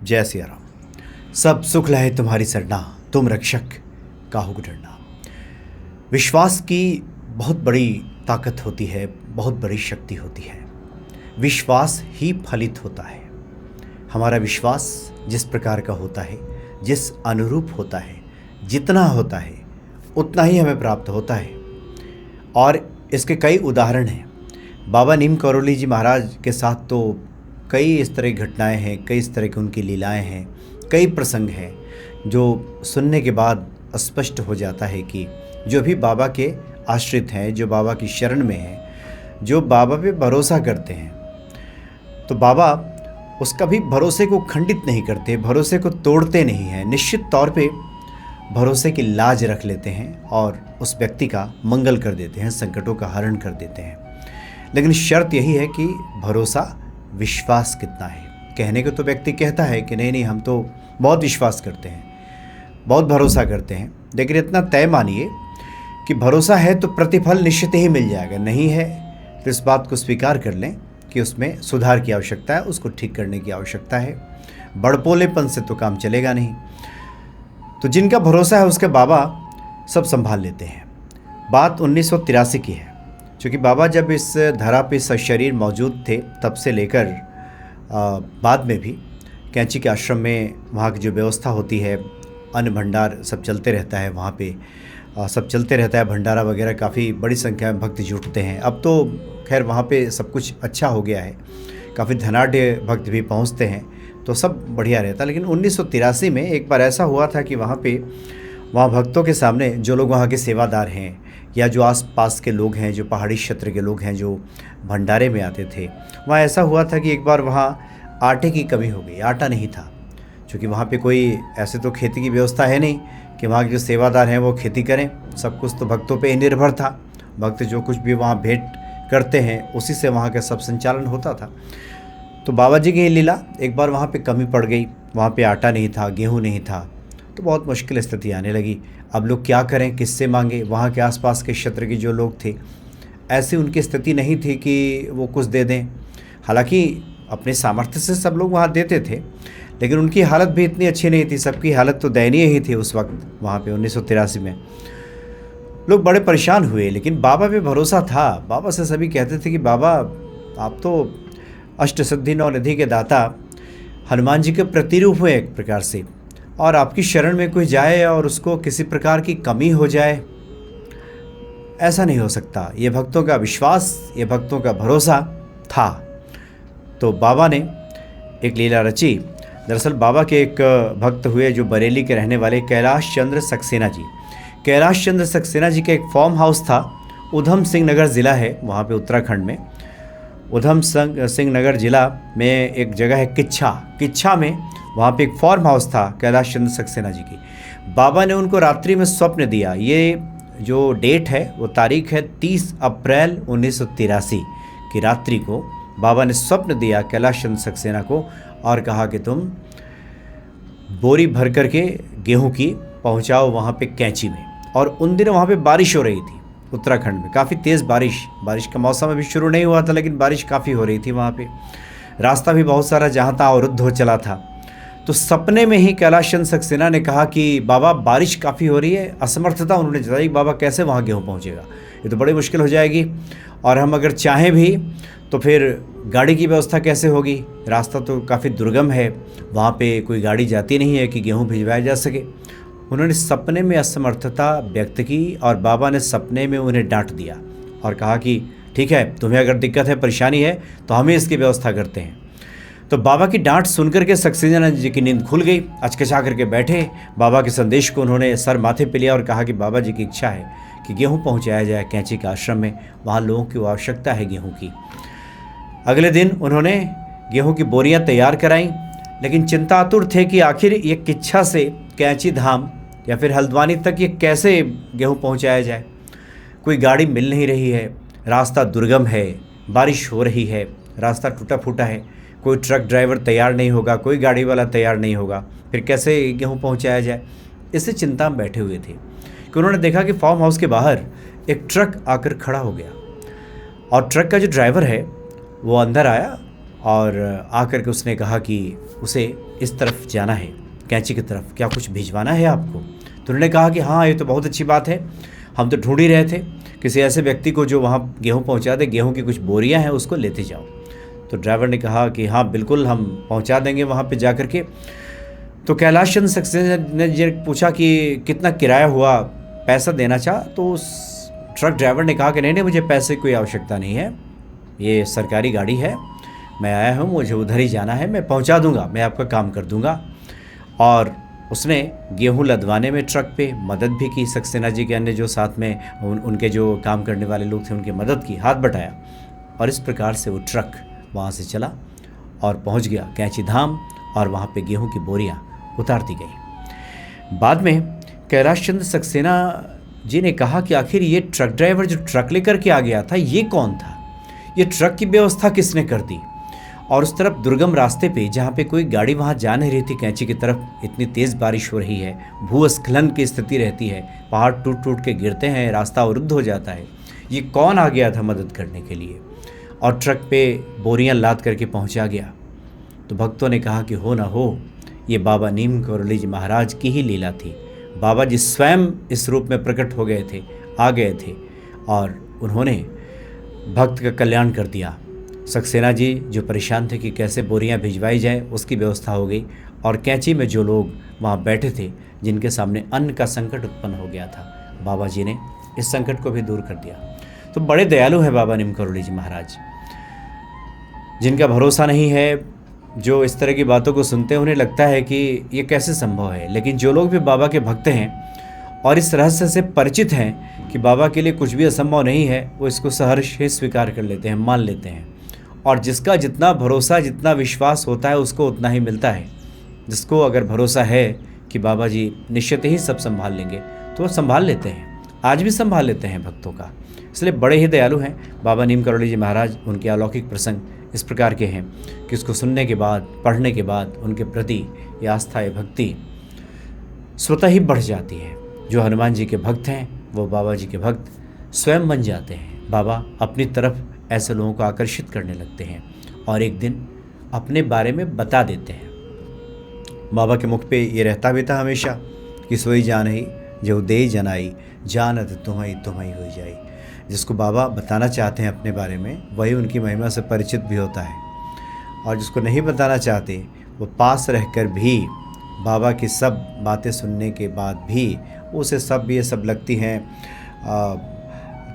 जय सिया राम। सब सुख लहे तुम्हारी सरना, तुम रक्षक काहू को डरना। विश्वास की बहुत बड़ी ताकत होती है, बहुत बड़ी शक्ति होती है। विश्वास ही फलित होता है। हमारा विश्वास जिस प्रकार का होता है, जिस अनुरूप होता है, जितना होता है उतना ही हमें प्राप्त होता है। और इसके कई उदाहरण हैं। बाबा नीम करौली जी महाराज के साथ तो कई इस तरह की घटनाएं हैं, कई इस तरह की उनकी लीलाएं हैं, कई प्रसंग हैं जो सुनने के बाद स्पष्ट हो जाता है कि जो भी बाबा के आश्रित हैं, जो बाबा की शरण में हैं, जो बाबा पे भरोसा करते हैं, तो बाबा उसका भी भरोसे को खंडित नहीं करते, भरोसे को तोड़ते नहीं हैं। निश्चित तौर पे भरोसे की लाज रख लेते हैं और उस व्यक्ति का मंगल कर देते हैं, संकटों का हरण कर देते हैं। लेकिन शर्त यही है कि भरोसा, विश्वास कितना है। कहने को तो व्यक्ति कहता है कि नहीं हम तो बहुत विश्वास करते हैं, बहुत भरोसा करते हैं, लेकिन इतना तय मानिए कि भरोसा है तो प्रतिफल निश्चित ही मिल जाएगा, नहीं है तो इस बात को स्वीकार कर लें कि उसमें सुधार की आवश्यकता है, उसको ठीक करने की आवश्यकता है। बड़पोलेपन से तो काम चलेगा नहीं। तो जिनका भरोसा है उसके बाबा सब संभाल लेते हैं। बात 1983 की है, क्योंकि बाबा जब इस धरा पे सशरीर मौजूद थे तब से लेकर बाद में भी कैंची के आश्रम में वहाँ की जो व्यवस्था होती है, अन्न भंडार सब चलते रहता है, वहाँ पे सब चलते रहता है, भंडारा वगैरह, काफ़ी बड़ी संख्या में भक्त जुटते हैं। अब तो खैर वहाँ पे सब कुछ अच्छा हो गया है, काफ़ी धनाढ़ भक्त भी पहुँचते हैं, तो सब बढ़िया रहता। लेकिन 1983 में एक बार ऐसा हुआ था कि वहाँ भक्तों के सामने जो लोग वहाँ के सेवादार हैं या जो आस-पास के लोग हैं, जो पहाड़ी क्षेत्र के लोग हैं, जो भंडारे में आते थे, वहाँ ऐसा हुआ था कि एक बार वहाँ आटे की कमी हो गई, आटा नहीं था। क्योंकि वहाँ पे कोई ऐसे तो खेती की व्यवस्था है नहीं कि वहाँ के जो सेवादार हैं वो खेती करें, सब कुछ तो भक्तों पे ही निर्भर था। भक्त जो कुछ भी वहाँ भेंट करते हैं उसी से वहाँ का सब संचालन होता था। तो बाबा जी की लीला, एक बार वहाँ पे कमी पड़ गई, वहाँ पे आटा नहीं था, गेहूँ नहीं था, तो बहुत मुश्किल स्थिति आने लगी। अब लोग क्या करें, किससे मांगे। वहाँ के आसपास के क्षेत्र के जो लोग थे, ऐसी उनकी स्थिति नहीं थी कि वो कुछ दे दें। हालांकि अपने सामर्थ्य से सब लोग वहाँ देते थे, लेकिन उनकी हालत भी इतनी अच्छी नहीं थी, सबकी हालत तो दयनीय ही थी उस वक्त। वहाँ पे 1983 में लोग बड़े परेशान हुए, लेकिन बाबा पे भरोसा था। बाबा से सभी कहते थे कि बाबा आप तो अष्ट सिद्धि नौ निधि के दाता, हनुमान जी के प्रतिरूप हुए एक प्रकार से, और आपकी शरण में कोई जाए और उसको किसी प्रकार की कमी हो जाए, ऐसा नहीं हो सकता। ये भक्तों का विश्वास, ये भक्तों का भरोसा था। तो बाबा ने एक लीला रची। दरअसल बाबा के एक भक्त हुए जो बरेली के रहने वाले कैलाश चंद्र सक्सेना जी। कैलाश चंद्र सक्सेना जी का एक फार्म हाउस था, उधम सिंह नगर ज़िला है वहाँ पे उत्तराखंड में। उधम सिंह नगर ज़िला में एक जगह है किच्छा में, वहाँ पे एक फार्म हाउस था कैलाश चंद्र सक्सेना जी की। बाबा ने उनको रात्रि में स्वप्न दिया। ये जो डेट है वो तारीख है 30 अप्रैल 1983 की रात्रि को बाबा ने स्वप्न दिया कैलाश चंद्र सक्सेना को और कहा कि तुम बोरी भर करके गेहूं की पहुंचाओ वहाँ पे कैंची में। और उन दिनों वहाँ पे बारिश हो रही थी उत्तराखंड में, काफ़ी तेज़ बारिश का मौसम अभी शुरू नहीं हुआ था, लेकिन बारिश काफ़ी हो रही थी वहाँ पे। रास्ता भी बहुत सारा जहाँ तहाँ अवरुद्ध हो चला था। तो सपने में ही कैलाश चंद्र सक्सेना ने कहा कि बाबा बारिश काफ़ी हो रही है। असमर्थता उन्होंने जताई, बाबा कैसे वहाँ गेहूँ पहुँचेगा, ये तो बड़ी मुश्किल हो जाएगी, और हम अगर चाहें भी तो फिर गाड़ी की व्यवस्था कैसे होगी, रास्ता तो काफ़ी दुर्गम है, वहाँ पे कोई गाड़ी जाती नहीं है कि गेहूँ भिजवाया जा सके। उन्होंने सपने में असमर्थता व्यक्त की और बाबा ने सपने में उन्हें डांट दिया और कहा कि ठीक है, तुम्हें अगर दिक्कत है, परेशानी है तो हम ही इसकी व्यवस्था करते हैं। तो बाबा की डांट सुनकर के सक्सेना जी की नींद खुल गई, अचकचा करके बैठे। बाबा के संदेश को उन्होंने सर माथे पे लिया और कहा कि बाबा जी की इच्छा है कि गेहूँ पहुँचाया जाए कैंची के आश्रम में, वहाँ लोगों की आवश्यकता है गेहूँ की। अगले दिन उन्होंने गेहूं की बोरियां तैयार कराईं, लेकिन चिंतातुर थे कि आखिर ये किच्छा से कैंची धाम या फिर हल्द्वानी तक ये कैसे गेहूं पहुंचाया जाए। कोई गाड़ी मिल नहीं रही है, रास्ता दुर्गम है, बारिश हो रही है, रास्ता टूटा फूटा है, कोई ट्रक ड्राइवर तैयार नहीं होगा, कोई गाड़ी वाला तैयार नहीं होगा, फिर कैसे गेहूँ पहुँचाया जाए। इससे चिंता में बैठे हुए थे कि उन्होंने देखा कि फार्म हाउस के बाहर एक ट्रक आकर खड़ा हो गया और ट्रक का जो ड्राइवर है वो अंदर आया और आकर के उसने कहा कि उसे इस तरफ जाना है, कैंची की तरफ, क्या कुछ भिजवाना है आपको? तो उन्होंने कहा कि हाँ, ये तो बहुत अच्छी बात है, हम तो ढूंढ ही रहे थे किसी ऐसे व्यक्ति को जो वहाँ गेहूँ पहुँचा दे, गेहूँ की कुछ बोरियाँ हैं उसको लेते जाओ। तो ड्राइवर ने कहा कि हाँ बिल्कुल, हम पहुँचा देंगे वहाँ पे जा कर के। तो कैलाश चंद्र सक्सेना ने ये पूछा कि कितना किराया हुआ, पैसा देना चाह? तो उस ट्रक ड्राइवर ने कहा कि नहीं नहीं, मुझे पैसे की कोई आवश्यकता नहीं है, ये सरकारी गाड़ी है, मैं आया हूँ, मुझे उधर ही जाना है, मैं पहुँचा दूँगा, मैं आपका काम कर दूँगा। और उसने गेहूं लदवाने में ट्रक पे मदद भी की, सक्सेना जी के अन्य जो साथ में उनके जो काम करने वाले लोग थे उनकी मदद की, हाथ बटाया। और इस प्रकार से वो ट्रक वहाँ से चला और पहुँच गया कैंची धाम, और वहाँ पे गेहूं की बोरियां उतार दी गई। बाद में कैलाश चंद्र सक्सेना जी ने कहा कि आखिर ये ट्रक ड्राइवर जो ट्रक लेकर के आ गया था, ये कौन था? ये ट्रक की व्यवस्था किसने कर दी? और उस तरफ दुर्गम रास्ते पे, जहाँ पे कोई गाड़ी वहाँ जा नहीं रही थी कैंची की तरफ, इतनी तेज़ बारिश हो रही है, भूस्खलन की स्थिति रहती है, पहाड़ टूट टूट के गिरते हैं, रास्ता अवरुद्ध हो जाता है, ये कौन आ गया था मदद करने के लिए? और ट्रक पे बोरियां लाद करके पहुँचा गया। तो भक्तों ने कहा कि हो ना हो, ये बाबा नीम करोली जी महाराज की ही लीला थी। बाबा जी स्वयं इस रूप में प्रकट हो गए थे, आ गए थे, और उन्होंने भक्त का कल्याण कर दिया। सक्सेना जी जो परेशान थे कि कैसे बोरियां भिजवाई जाए, उसकी व्यवस्था हो गई। और कैंची में जो लोग वहाँ बैठे थे, जिनके सामने अन्न का संकट उत्पन्न हो गया था, बाबा जी ने इस संकट को भी दूर कर दिया। तो बड़े दयालु हैं बाबा नीम करोली जी महाराज। जिनका भरोसा नहीं है, जो इस तरह की बातों को सुनते हैं, उन्हें लगता है कि ये कैसे संभव है, लेकिन जो लोग भी बाबा के भक्त हैं और इस रहस्य से परिचित हैं कि बाबा के लिए कुछ भी असंभव नहीं है, वो इसको सहर्ष ही स्वीकार कर लेते हैं, मान लेते हैं। और जिसका जितना भरोसा, जितना विश्वास होता है, उसको उतना ही मिलता है। जिसको अगर भरोसा है कि बाबा जी निश्चित ही सब संभाल लेंगे, तो वो संभाल लेते हैं, आज भी संभाल लेते हैं भक्तों का। इसलिए बड़े ही दयालु हैं बाबा नीम करोली जी महाराज। उनके अलौकिक प्रसंग इस प्रकार के हैं कि उसको सुनने के बाद, पढ़ने के बाद उनके प्रति ये आस्था, ये भक्ति स्वतः ही बढ़ जाती है। जो हनुमान जी के भक्त हैं, वो बाबा जी के भक्त स्वयं बन जाते हैं। बाबा अपनी तरफ ऐसे लोगों को आकर्षित करने लगते हैं और एक दिन अपने बारे में बता देते हैं। बाबा के मुख पे ये रहता भी था हमेशा कि सोई जान ही जो दे जनाई, जानत तुम्हें तुम्हें हो जाई। जिसको बाबा बताना चाहते हैं अपने बारे में, वही उनकी महिमा से परिचित भी होता है। और जिसको नहीं बताना चाहते, वो पास रहकर भी बाबा की सब बातें सुनने के बाद भी उसे सब ये सब लगती हैं,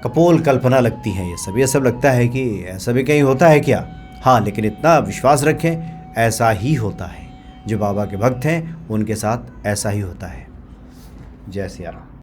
कपोल कल्पना लगती है। ये सब लगता है कि ऐसा भी कहीं होता है क्या? हाँ, लेकिन इतना विश्वास रखें, ऐसा ही होता है। जो बाबा के भक्त हैं उनके साथ ऐसा ही होता है। जय सिया राम।